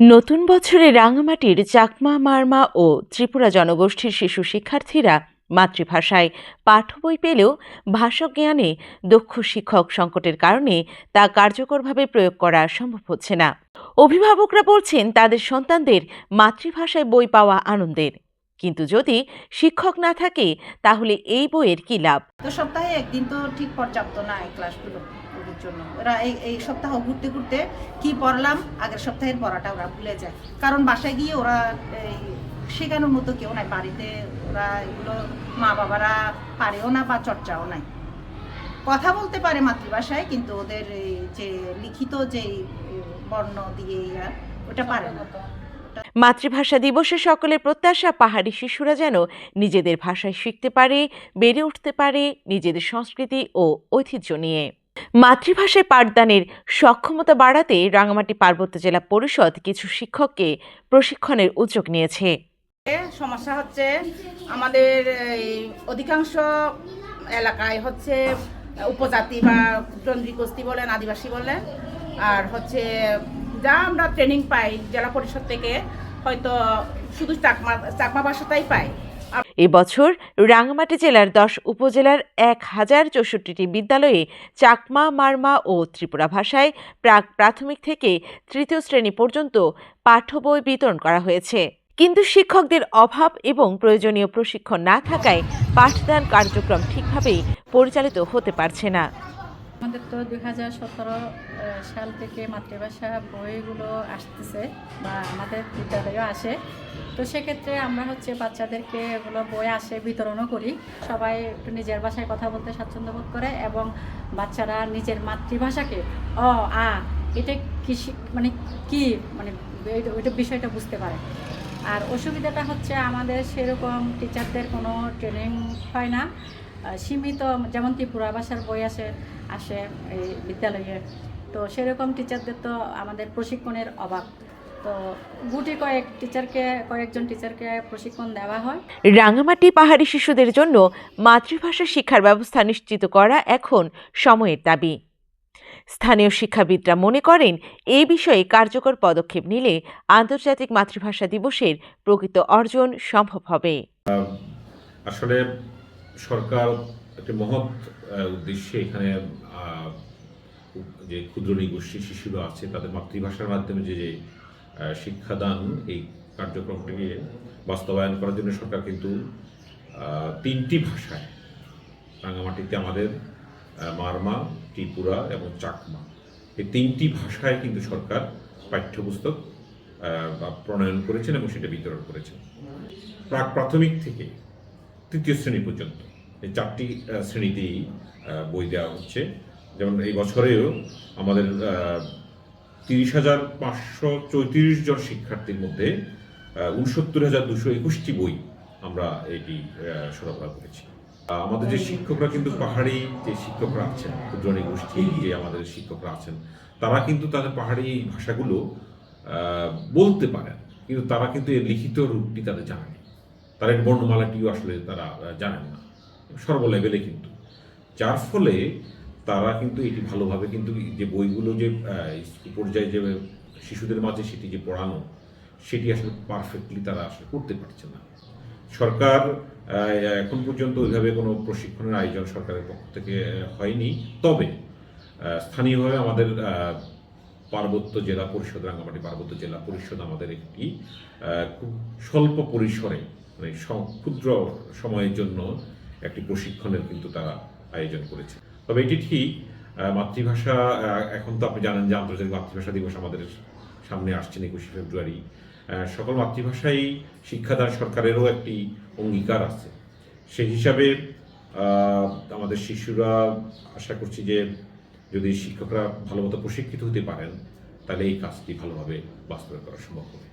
নতুন বছরে রাঙামাটির চাকমা, মারমা ও ত্রিপুরা জনগোষ্ঠীর শিশু শিক্ষার্থীরা মাতৃভাষায় পাঠ্যবই পেলেও ভাষাজ্ঞানে দক্ষ শিক্ষক সংকটের কারণে তা কার্যকরভাবে প্রয়োগ করা সম্ভব হচ্ছে না। অভিভাবকরা বলছেন তাদের সন্তানদের মাতৃভাষায় বই পাওয়া আনন্দের, কিন্তু যদি শিক্ষক না থাকে তাহলে এই বইয়ের কি লাভ? তো সপ্তাহে একদিন তো ঠিক পর্যাপ্ত না এই ক্লাসগুলো ওদের জন্য। ওরা এই সপ্তাহ ঘুরতে ঘুরতে কি পড়লাম আগের সপ্তাহের পড়াটা ওরা ভুলে যায়, কারণ বাসায় গিয়ে ওরা এই শেখানোর মতো কেউ নাই বাড়িতে। ওরা এগুলো মা বাবারা পারেও না বা চর্চাও নাই। কথা বলতে পারে মাতৃভাষায়, কিন্তু ওদের এই যে লিখিত যে বর্ণ দিয়ে ওটা পারে না। মাতৃভাষা দিবসে সকলের প্রত্যাশা পাহাড়ি শিশুরা যেন নিজেদের ভাষায় শিখতে পারে, বেড়ে উঠতে পারে নিজেদের সংস্কৃতি ও ঐতিহ্য নিয়ে। মাতৃভাষায় পাঠদানের সক্ষমতা বাড়াতে রাঙামাটি পার্বত্য জেলা পরিষদ কিছু শিক্ষককে প্রশিক্ষণের উদ্যোগ নিয়েছে। সমস্যা হচ্ছে আমাদের অধিকাংশ এলাকায় হচ্ছে উপজাতি বা চন্দ্রিকস্তি বলেন, আদিবাসী বলেন, আর হচ্ছে যা আমরা ট্রেনিং পাই জেলা পরিষদ থেকে হয়তো শুধু চাকমা ভাষাটাই পাই। এবছর রাঙামাটি জেলার 10 উপজেলার 1064টি বিদ্যালয়ে চাকমা, মারমা ও ত্রিপুরা ভাষায় প্রাক প্রাথমিক থেকে তৃতীয় শ্রেণী পর্যন্ত পাঠ্য বই বিতরণ করা হয়েছে। কিন্তু শিক্ষকদের অভাব এবং প্রয়োজনীয় প্রশিক্ষণ না থাকায় পাঠদান কার্যক্রম ঠিকভাবেই পরিচালিত হতে পারছে না। আমাদের তো 2017 সাল থেকে মাতৃভাষা বইগুলো আসতেছে বা আমাদের বিদ্যালয়েও আসে। তো সেক্ষেত্রে আমরা হচ্ছে বাচ্চাদেরকে এগুলো বই আসে বিতরণও করি। সবাই একটু নিজের ভাষায় কথা বলতে স্বাচ্ছন্দ্য বোধ করে এবং বাচ্চারা নিজের মাতৃভাষাকে আ এটা কি মানে কি মানে ওইটা বিষয়টা বুঝতে পারে। আর অসুবিধাটা হচ্ছে আমাদের সেরকম টিচারদের কোনো ট্রেনিং হয় না। সীমিত, যেমন ত্রিপুরা ভাষার বই আসে এই বিদ্যালয়ে, তো সেরকম টিচারদের তো আমাদের প্রশিক্ষণের অভাব। তো কয়েকজন টিচারকে প্রশিক্ষণ দেওয়া হয়। রাঙামাটি পাহাড়ি শিশুদের জন্য মাতৃভাষা শিক্ষার ব্যবস্থা নিশ্চিত করা এখন সময়ের দাবি। স্থানীয় শিক্ষাবিদরা মনে করেন এই বিষয়ে কার্যকর পদক্ষেপ নিলে আন্তর্জাতিক মাতৃভাষা দিবসের প্রকৃত অর্জন সম্ভব হবে। আসলে সরকার একটি মহৎ উদ্দেশ্যে এখানে যে ক্ষুদ্র নিগোষ্ঠী শিশুরা আছে তাদের মাতৃভাষার মাধ্যমে যে শিক্ষাদান, এই কার্যক্রমটিকে বাস্তবায়ন করার জন্য সরকার কিন্তু 3টি ভাষায়, রাঙামাটিতে আমাদের মারমা, ত্রিপুরা এবং চাকমা, এই 3টি ভাষায় কিন্তু সরকার পাঠ্যপুস্তক প্রণয়ন করেছেন এবং সেটা বিতরণ করেছেন। প্রাক প্রাথমিক থেকে তৃতীয় শ্রেণী পর্যন্ত এই 4টি শ্রেণীতেই বই দেওয়া হচ্ছে। যেমন এই বছরেও আমাদের 30,534 জন শিক্ষার্থীর মধ্যে 69,221টি বই আমরা এটি সরবরাহ করেছি। আমাদের যে শিক্ষকরা কিন্তু পাহাড়ি যে শিক্ষকরা আছেন, ক্ষুদ্র নিগোষ্ঠী যে আমাদের শিক্ষকরা আছেন, তারা কিন্তু তাদের পাহাড়ি ভাষাগুলো বলতে পারেন, কিন্তু তারা কিন্তু এর লিখিত রূপটি তাদের জানেন, তারা এর বর্ণমালাটিও আসলে তারা জানেন না সর্ব লেভেলে, কিন্তু যার ফলে তারা কিন্তু এটি ভালোভাবে কিন্তু যে বইগুলো যে পর্যায়ে যে শিশুদের মাঝে সেটি যে পড়ানো, সেটি আসলে পারফেক্টলি তারা আসলে করতে পারছে না। সরকার এখন পর্যন্ত ওইভাবে কোনো প্রশিক্ষণের আয়োজন সরকারের পক্ষ থেকে হয়নি। তবে স্থানীয়ভাবে আমাদের পার্বত্য জেলা পরিষদ, রাঙামাটি পার্বত্য জেলা পরিষদ আমাদের একটি খুব স্বল্প পরিসরে, মানে ক্ষুদ্র সময়ের জন্য একটি প্রশিক্ষণের কিন্তু তারা আয়োজন করেছে। তবে এটি ঠিক, মাতৃভাষা এখন তো আপনি জানেন যে আন্তর্জাতিক মাতৃভাষা দিবস আমাদের সামনে আসছে 21শে ফেব্রুয়ারি। সকল মাতৃভাষায় শিক্ষাদান সরকারেরও একটি অঙ্গীকার আছে। সেই হিসাবে আমাদের শিশুরা, আশা করছি যে যদি শিক্ষকরা ভালোমতো প্রশিক্ষিত হতে পারেন তাহলে এই কাজটি ভালোভাবে বাস্তবায়ন করা সম্ভব হবে।